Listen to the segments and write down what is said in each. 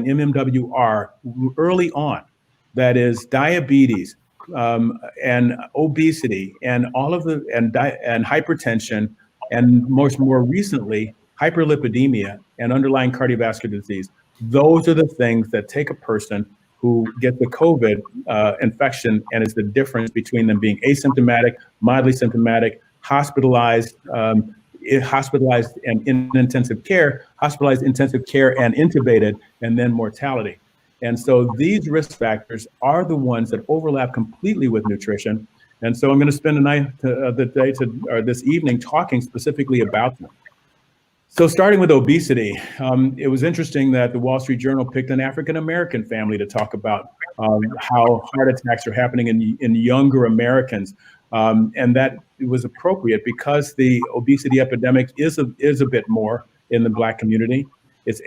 MMWR early on, that is diabetes and obesity and all of the and hypertension, and more recently hyperlipidemia and underlying cardiovascular disease. Those are the things that take a person who gets the COVID infection, and it's the difference between them being asymptomatic, mildly symptomatic, hospitalized, hospitalized and in intensive care, hospitalized, intensive care, and intubated, and then mortality. And so these risk factors are the ones that overlap completely with nutrition. And so I'm going to spend this evening talking specifically about them. So starting with obesity, it was interesting that the Wall Street Journal picked an African-American family to talk about how heart attacks are happening in younger Americans. And that was appropriate because the obesity epidemic is a bit more in the Black community.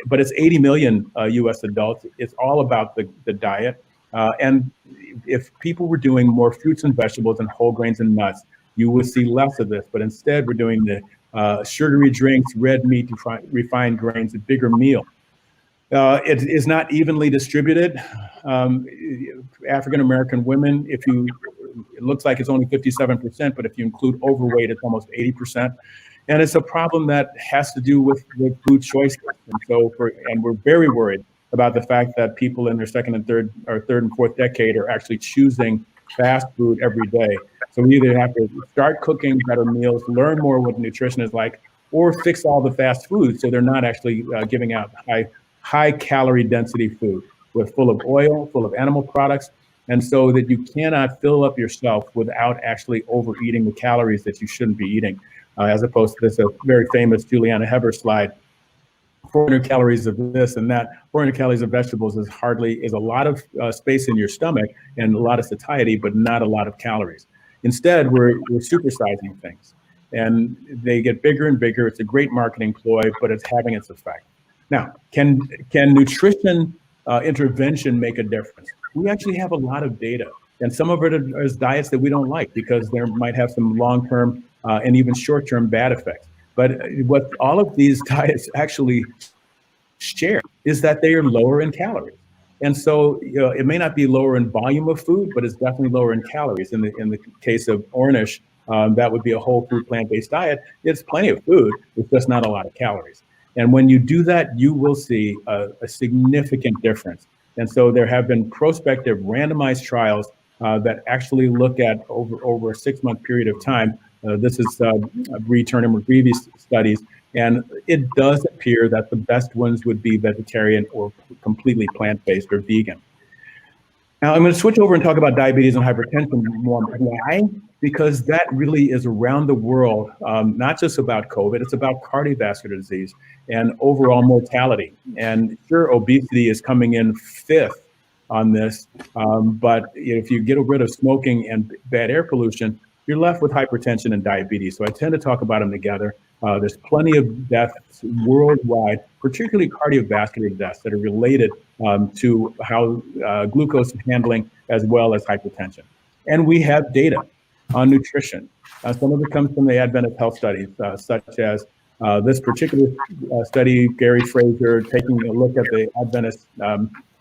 But it's 80 million US adults. It's all about the diet. And if people were doing more fruits and vegetables and whole grains and nuts, you would see less of this. But instead, we're doing the sugary drinks, red meat, refined grains, a bigger meal. It is not evenly distributed. African-American women, it looks like it's only 57%, but if you include overweight, it's almost 80%. And it's a problem that has to do with food choices. And so, we're very worried about the fact that people in their second and third and fourth decade are actually choosing fast food every day. So we either have to start cooking better meals, learn more what nutrition is like, or fix all the fast food so they're not actually giving out high calorie density food full of oil, full of animal products, and so that you cannot fill up yourself without actually overeating the calories that you shouldn't be eating. As opposed to this very famous Juliana Heber slide, 400 calories of this and that, 400 calories of vegetables is a lot of space in your stomach and a lot of satiety, but not a lot of calories. Instead, we're supersizing things, and they get bigger and bigger. It's a great marketing ploy, but it's having its effect. Now, can nutrition intervention make a difference? We actually have a lot of data, and some of it is diets that we don't like because there might have some long-term and even short-term bad effects. But what all of these diets actually share is that they are lower in calories. And so it may not be lower in volume of food, but it's definitely lower in calories. In the case of Ornish, that would be a whole food plant-based diet. It's plenty of food, it's just not a lot of calories. And when you do that, you will see a significant difference. And so there have been prospective randomized trials that actually look at over a 6-month period of time. This is Turner McGreevy's studies, and it does appear that the best ones would be vegetarian or completely plant-based or vegan. Now I'm going to switch over and talk about diabetes and hypertension more. Why? Because that really is around the world, not just about COVID, it's about cardiovascular disease and overall mortality. And sure, obesity is coming in 5th on this, but if you get rid of smoking and bad air pollution, you're left with hypertension and diabetes. So I tend to talk about them together. There's plenty of deaths worldwide, particularly cardiovascular deaths that are related to how glucose is handling as well as hypertension. And we have data on nutrition. Some of it comes from the Adventist health studies, such as this particular study, Gary Fraser, taking a look at the Adventist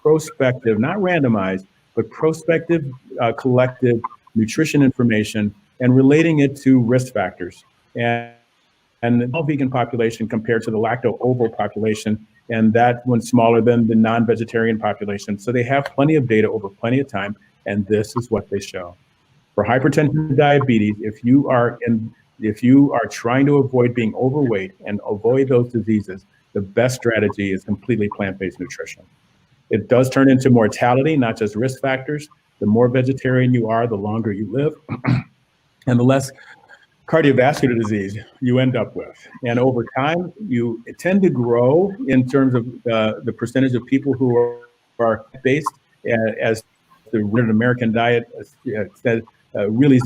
prospective, not randomized, but prospective collective nutrition information and relating it to risk factors. And the all vegan population compared to the lacto-ovo population, and that one's smaller than the non-vegetarian population. So they have plenty of data over plenty of time, and this is what they show. For hypertension and diabetes, if you are trying to avoid being overweight and avoid those diseases, the best strategy is completely plant-based nutrition. It does turn into mortality, not just risk factors. The more vegetarian you are, the longer you live, and the less cardiovascular disease you end up with. And over time, you tend to grow in terms of the percentage of people who are based, as the American diet says, really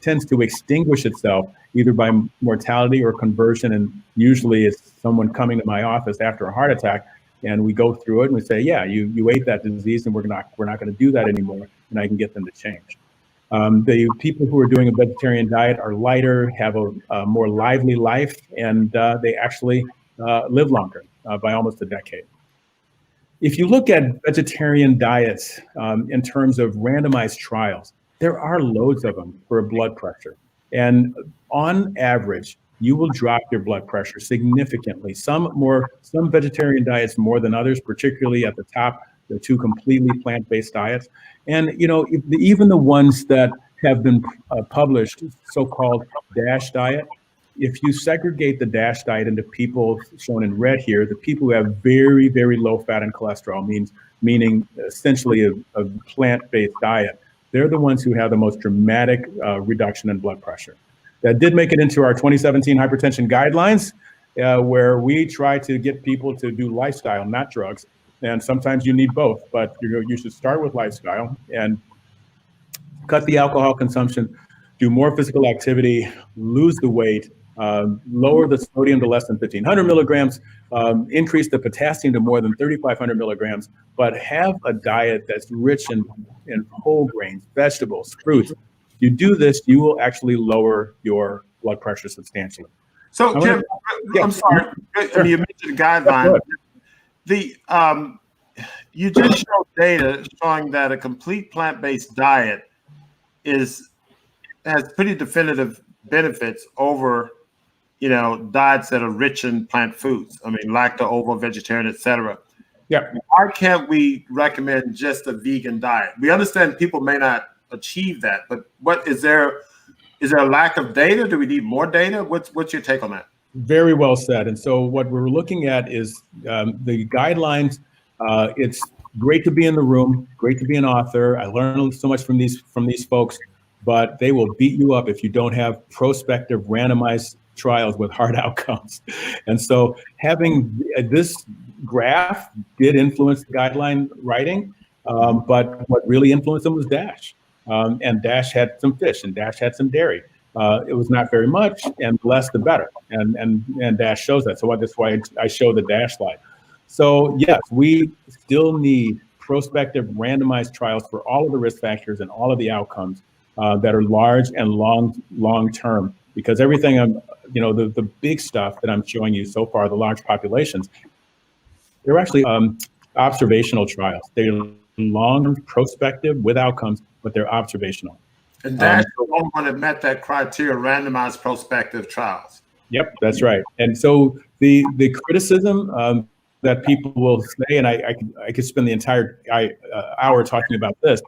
tends to extinguish itself either by mortality or conversion. And usually it's someone coming to my office after a heart attack, and we go through it and we say, yeah, you ate that disease, and we're not going to do that anymore, and I can get them to change. The people who are doing a vegetarian diet are lighter, have a more lively life, and they actually live longer by almost a decade. if you look at vegetarian diets in terms of randomized trials, there are loads of them for blood pressure. And on average, you will drop your blood pressure significantly. Some vegetarian diets more than others, particularly at the top, the two completely plant-based diets. And even the ones that have been published, so-called DASH diet, if you segregate the DASH diet into people shown in red here, the people who have very, very low fat and cholesterol, meaning essentially a plant-based diet, they're the ones who have the most dramatic reduction in blood pressure. That did make it into our 2017 hypertension guidelines, where we try to get people to do lifestyle, not drugs. And sometimes you need both, but you should start with lifestyle and cut the alcohol consumption, do more physical activity, lose the weight, lower the sodium to less than 1,500 milligrams, increase the potassium to more than 3,500 milligrams, but have a diet that's rich in whole grains, vegetables, fruits. If you do this, you will actually lower your blood pressure substantially. So, Jim, I'm sorry. Sure. You mentioned the guideline. You just showed data showing that a complete plant-based diet has pretty definitive benefits over, diets that are rich in plant foods. I mean, lacto, ovo, vegetarian, etc. Yeah. Why can't we recommend just a vegan diet? We understand people may not achieve that, but is there a lack of data? Do we need more data? What's your take on that? Very well said. And so what we're looking at is the guidelines. It's great to be in the room, great to be an author. I learned so much from these folks, but they will beat you up if you don't have prospective randomized trials with hard outcomes. And so having this graph did influence the guideline writing, but what really influenced them was DASH. And DASH had some fish and DASH had some dairy. It was not very much, and less the better. And DASH shows that. So that's why I show the DASH slide. So yes, we still need prospective randomized trials for all of the risk factors and all of the outcomes that are large and long term. Because everything the big stuff that I'm showing you so far, the large populations, they're actually observational trials. They're long prospective with outcomes, but they're observational. And that's the one that met that criteria, randomized prospective trials. Yep, that's right. And so the criticism that people will say, and I could spend the entire hour talking about this.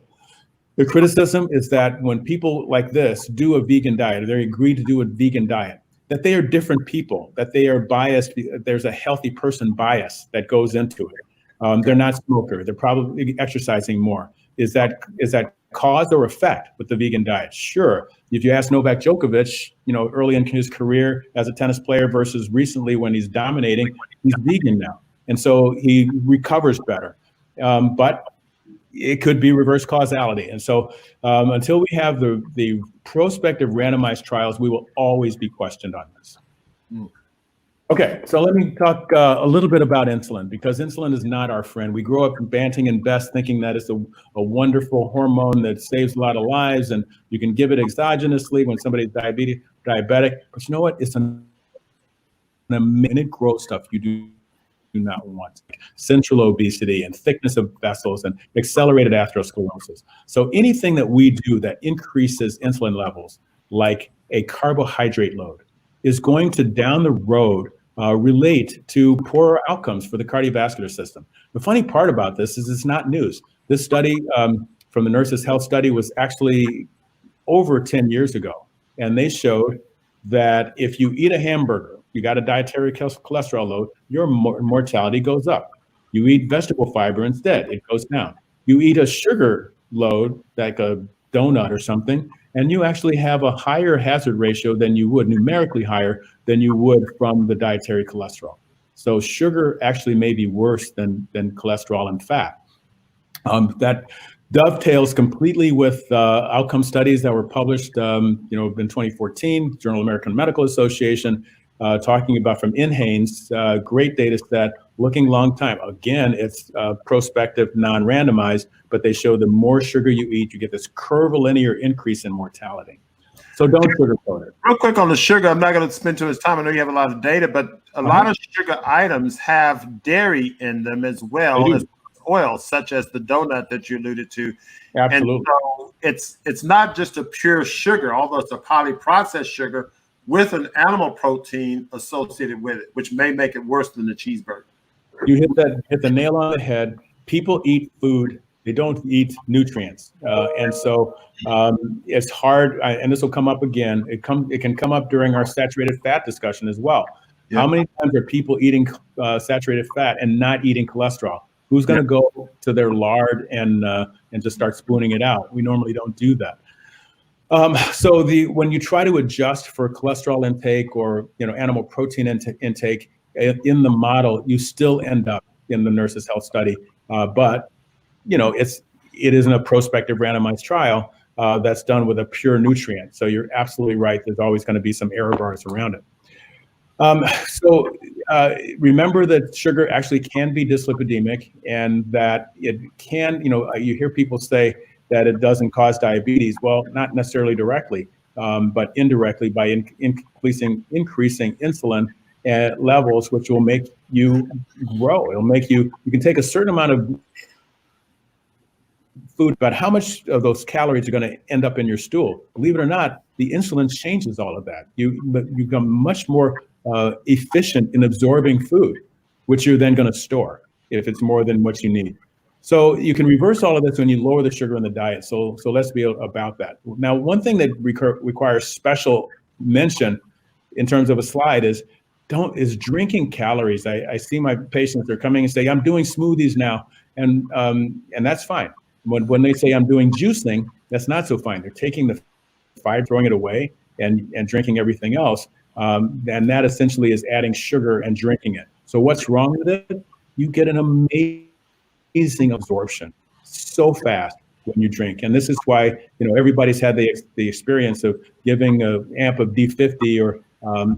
The criticism is that when people like this do a vegan diet, or they agree to do a vegan diet, that they are different people, that they are biased. There's a healthy person bias that goes into it. They're not smoker. They're probably exercising more. Is that cause or effect with the vegan diet? Sure. If you ask Novak Djokovic, early in his career as a tennis player versus recently when he's dominating, he's vegan now. And so he recovers better. But it could be reverse causality. And so until we have the prospective randomized trials, we will always be questioned on this. Okay, so let me talk a little bit about insulin, because insulin is not our friend. We grow up Banting and Best thinking that it's a wonderful hormone that saves a lot of lives, and you can give it exogenously when somebody's diabetic. But you know what? It's an minute growth stuff you do not want. Central obesity and thickness of vessels and accelerated atherosclerosis. So anything that we do that increases insulin levels, like a carbohydrate load, is going to down the road relate to poorer outcomes for the cardiovascular system. The funny part about this is it's not news. This study from the Nurses Health Study was actually over 10 years ago. And they showed that if you eat a hamburger, you got a dietary cholesterol load, your mortality goes up. You eat vegetable fiber instead, it goes down. You eat a sugar load, like a donut or something, and you actually have a higher hazard ratio than you would, numerically higher than you would from the dietary cholesterol. So sugar actually may be worse than cholesterol and fat. That dovetails completely with outcome studies that were published in 2014, Journal of American Medical Association, talking about from NHANES, great data set, looking long time. Again, it's prospective, non-randomized, but they show the more sugar you eat, you get this curvilinear increase in mortality. So don't sugarcoat it. Real quick on the sugar, I'm not going to spend too much time. I know you have a lot of data, but a lot of sugar items have dairy in them as well as oil, such as the donut that you alluded to. Absolutely. And so it's not just a pure sugar, although it's a polyprocessed sugar with an animal protein associated with it, which may make it worse than the cheeseburger. You hit the nail on the head. People eat food; they don't eat nutrients, and so it's hard. And this will come up again. It can come up during our saturated fat discussion as well. How many times are people eating saturated fat and not eating cholesterol? Who's going to go to their lard and just start spooning it out? We normally don't do that. So when you try to adjust for cholesterol intake or animal protein intake in the model, you still end up in the Nurses Health Study, but it isn't a prospective randomized trial that's done with a pure nutrient. So you're absolutely right. There's always going to be some error bars around it. So remember that sugar actually can be dyslipidemic, and that it can, you hear people say that it doesn't cause diabetes. Well, not necessarily directly, but indirectly by increasing insulin levels, which will make you grow. It'll make you can take a certain amount of food, but how much of those calories are going to end up in your stool? Believe it or not, the insulin changes all of that. You become much more efficient in absorbing food, which you're then going to store if it's more than what you need. So you can reverse all of this when you lower the sugar in the diet. So let's be about that. Now, one thing that requires special mention in terms of a slide is drinking calories. I see my patients, they're coming and say, I'm doing smoothies now, and that's fine. When they say I'm doing juicing, that's not so fine. They're taking the fiber, throwing it away, and drinking everything else. And that essentially is adding sugar and drinking it. So what's wrong with it? You get an amazing absorption so fast when you drink. And this is why, everybody's had the experience of giving an amp of D50 or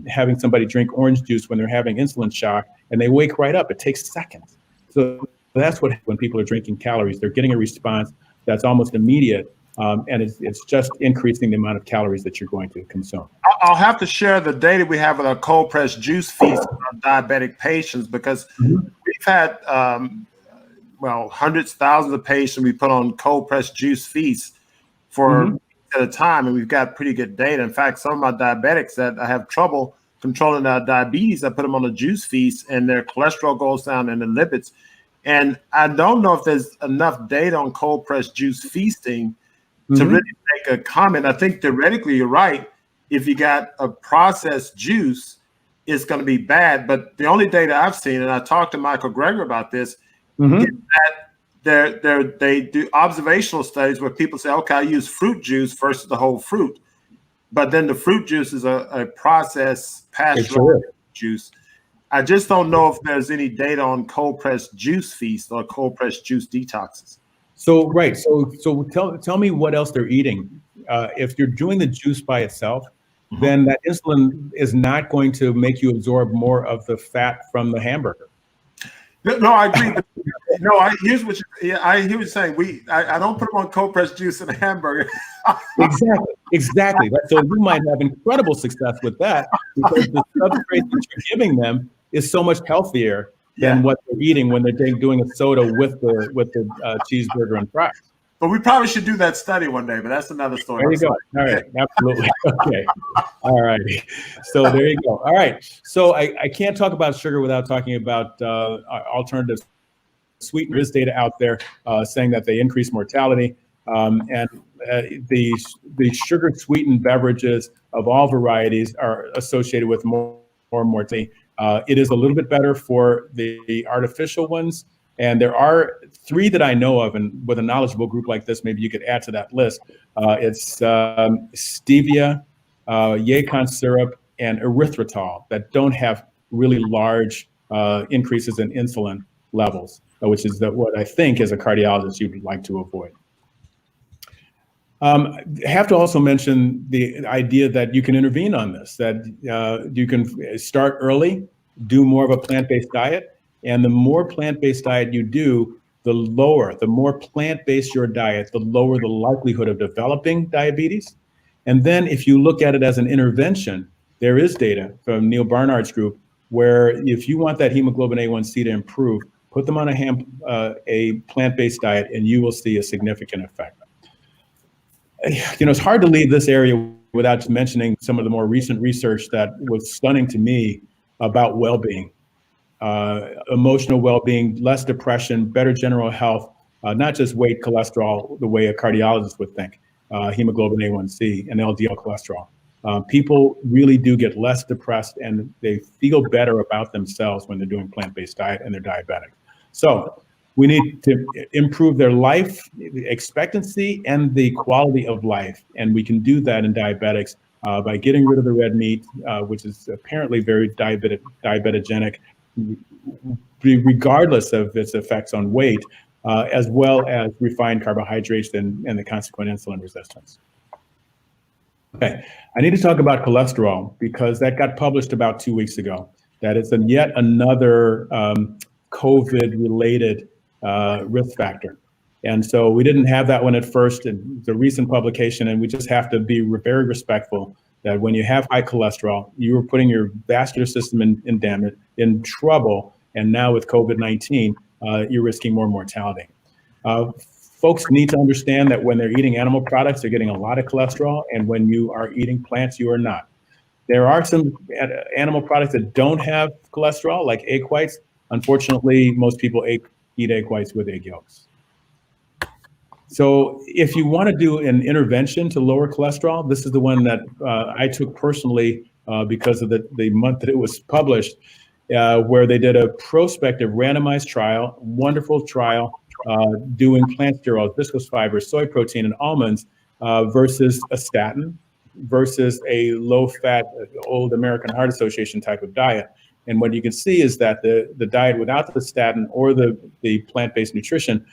having somebody drink orange juice when they're having insulin shock, and they wake right up. It takes seconds. So that's when people are drinking calories, they're getting a response that's almost immediate. And it's just increasing the amount of calories that you're going to consume. I'll have to share the data we have with our cold pressed juice feast on diabetic patients, because we've had hundreds, thousands of patients we put on cold pressed juice feasts for at a time, and we've got pretty good data. In fact, some of my diabetics that I have trouble controlling their diabetes, I put them on a juice feast, and their cholesterol goes down and the lipids. And I don't know if there's enough data on cold pressed juice feasting to really make a comment. I think theoretically you're right. If you got a processed juice, it's going to be bad. But the only data I've seen, and I talked to Michael Greger about this, is that they do observational studies where people say, okay, I use fruit juice versus the whole fruit. But then the fruit juice is a processed pasteurized juice. I just don't know if there's any data on cold pressed juice feast or cold pressed juice detoxes. So tell me what else they're eating. If you're doing the juice by itself, then that insulin is not going to make you absorb more of the fat from the hamburger. No, I agree. Hear what you're saying. I don't put them on cold pressed juice in a hamburger. Exactly. So you might have incredible success with that, because the substrate that you're giving them is so much healthier than what they're eating when they're doing a soda with the cheeseburger and fries. But we probably should do that study one day, but that's another story. There you go. All right. Absolutely. Okay. All right. So there you go. All right. So I can't talk about sugar without talking about alternative sweeteners. There is data out there saying that they increase mortality. And the sugar sweetened beverages of all varieties are associated with more mortality. It is a little bit better for the artificial ones. And there are 3 that I know of, and with a knowledgeable group like this, maybe you could add to that list. It's stevia, yacon syrup, and erythritol that don't have really large increases in insulin levels, which is what I think as a cardiologist you'd like to avoid. I have to also mention the idea that you can intervene on this, that you can start early, do more of a plant-based diet, and the more plant-based diet you do, the more plant-based your diet, the lower the likelihood of developing diabetes. And then if you look at it as an intervention, there is data from Neil Barnard's group where if you want that hemoglobin A1C to improve, put them on a plant-based diet, and you will see a significant effect. It's hard to leave this area without mentioning some of the more recent research that was stunning to me about well-being, emotional well-being, less depression, better general health, not just weight, cholesterol, the way a cardiologist would think, hemoglobin A1C and LDL cholesterol. People really do get less depressed, and they feel better about themselves when they're doing plant-based diet and they're diabetic. So we need to improve their life expectancy and the quality of life. And we can do that in diabetics by getting rid of the red meat, which is apparently very diabetogenic, regardless of its effects on weight, as well as refined carbohydrates and the consequent insulin resistance. Okay, I need to talk about cholesterol because that got published about 2 weeks ago. That is yet another COVID-related risk factor. And so we didn't have that one at first. It's a recent publication, and we just have to be very respectful that when you have high cholesterol, you are putting your vascular system in trouble. And now with COVID-19, you're risking more mortality. Folks need to understand that when they're eating animal products, they're getting a lot of cholesterol, and when you are eating plants, you are not. There are some animal products that don't have cholesterol, like egg whites. Unfortunately, most people eat egg whites with egg yolks. So if you want to do an intervention to lower cholesterol, this is the one that I took personally because of the month that it was published, where they did a prospective randomized trial, wonderful trial, doing plant sterols, viscose fibers, soy protein, and almonds versus a statin versus a low-fat, old American Heart Association type of diet. And what you can see is that the diet without the statin or the plant-based nutrition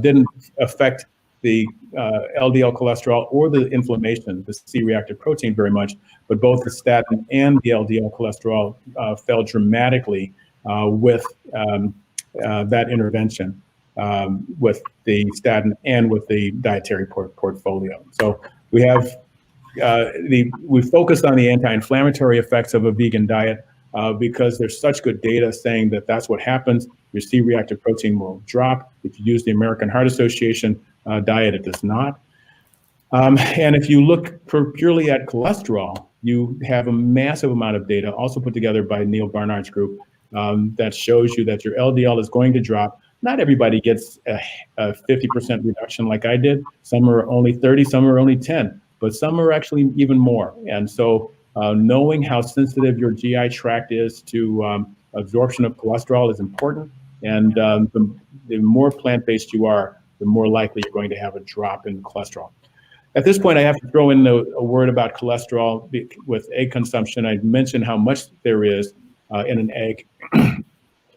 didn't affect the LDL cholesterol or the inflammation, the C-reactive protein, very much, but both the statin and the LDL cholesterol fell dramatically with that intervention, with the statin and with the dietary portfolio. So we have we focused on the anti-inflammatory effects of a vegan diet because there's such good data saying that that's what happens. Your C-reactive protein will drop. If you use the American Heart Association diet, it does not. And if you look purely at cholesterol, you have a massive amount of data also put together by Neil Barnard's group that shows you that your LDL is going to drop. Not everybody gets a 50% reduction like I did. Some are only 30, some are only 10, but some are actually even more. And so knowing how sensitive your GI tract is to absorption of cholesterol is important. And the more plant-based you are, the more likely you're going to have a drop in cholesterol. At this point, I have to throw in a word about cholesterol with egg consumption. I mentioned how much there is in an egg.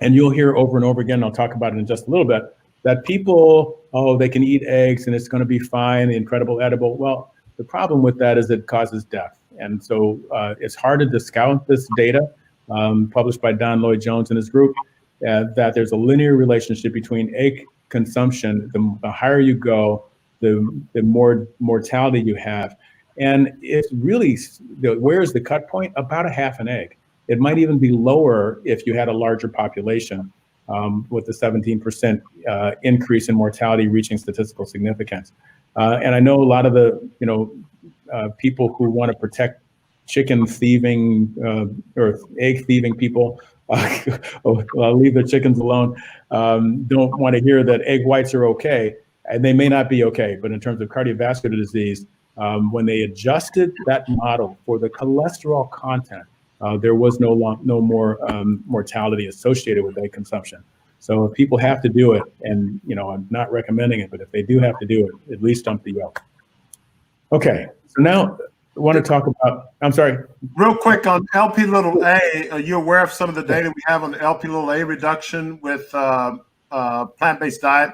And you'll hear over and over again, I'll talk about it in just a little bit, that people, they can eat eggs and it's going to be fine, the incredible edible. Well, the problem with that is it causes death. And so it's hard to discount this data published by Don Lloyd-Jones and his group, that there's a linear relationship between egg consumption. The higher you go, the more mortality you have. And it's really, where's the cut point? About a half an egg. It might even be lower if you had a larger population with the 17% increase in mortality reaching statistical significance. And I know a lot of the people who want to protect chicken thieving or egg thieving people, I'll leave the chickens alone, don't want to hear that egg whites are okay. And they may not be okay, but in terms of cardiovascular disease, when they adjusted that model for the cholesterol content, there was no more mortality associated with egg consumption. So if people have to do it, and I'm not recommending it, but if they do have to do it, at least dump the yolk. Okay, so now I want to talk about, I'm sorry. Real quick on LP little a, are you aware of some of the data we have on the LP little a reduction with plant-based diet?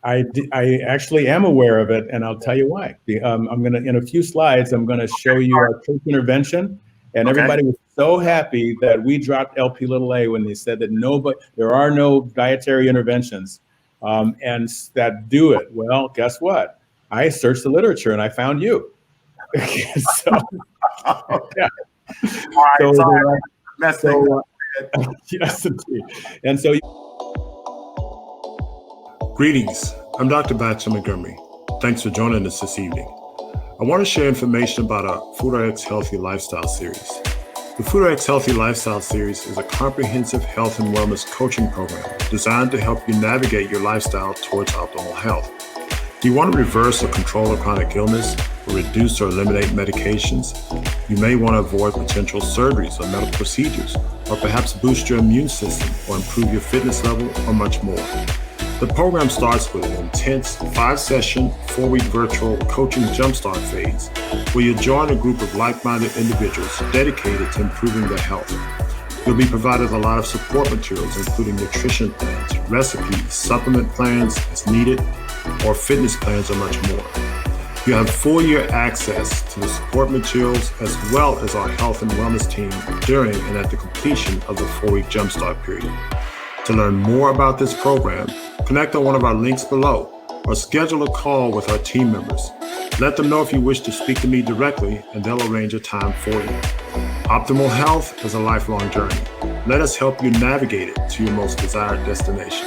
I actually am aware of it, and I'll tell you why. I'm going to, in a few slides, I'm going to show you our case intervention, and everybody was so happy that we dropped LP little a when they said that there are no dietary interventions and that do it. Well, guess what? I searched the literature and I found you. So, yeah. All right, yes, indeed. And so Greetings, I'm Dr. Batch Montgomery. Thanks for joining us this evening. I want to share information about our FoodRx Healthy Lifestyle Series. The FoodRx Healthy Lifestyle Series is a comprehensive health and wellness coaching program designed to help you navigate your lifestyle towards optimal health. Do you want to reverse or control a chronic illness, or reduce or eliminate medications? You may want to avoid potential surgeries or medical procedures, or perhaps boost your immune system or improve your fitness level, or much more. The program starts with an intense 5-session, 4-week virtual coaching jumpstart phase, where you join a group of like-minded individuals dedicated to improving their health. You'll be provided a lot of support materials, including nutrition plans, recipes, supplement plans as needed, or fitness plans, and much more. You have full-year access to the support materials as well as our health and wellness team during and at the completion of the 4-week jumpstart period. To learn more about this program, connect on one of our links below or schedule a call with our team members. Let them know if you wish to speak to me directly and they'll arrange a time for you. Optimal health is a lifelong journey. Let us help you navigate it to your most desired destination.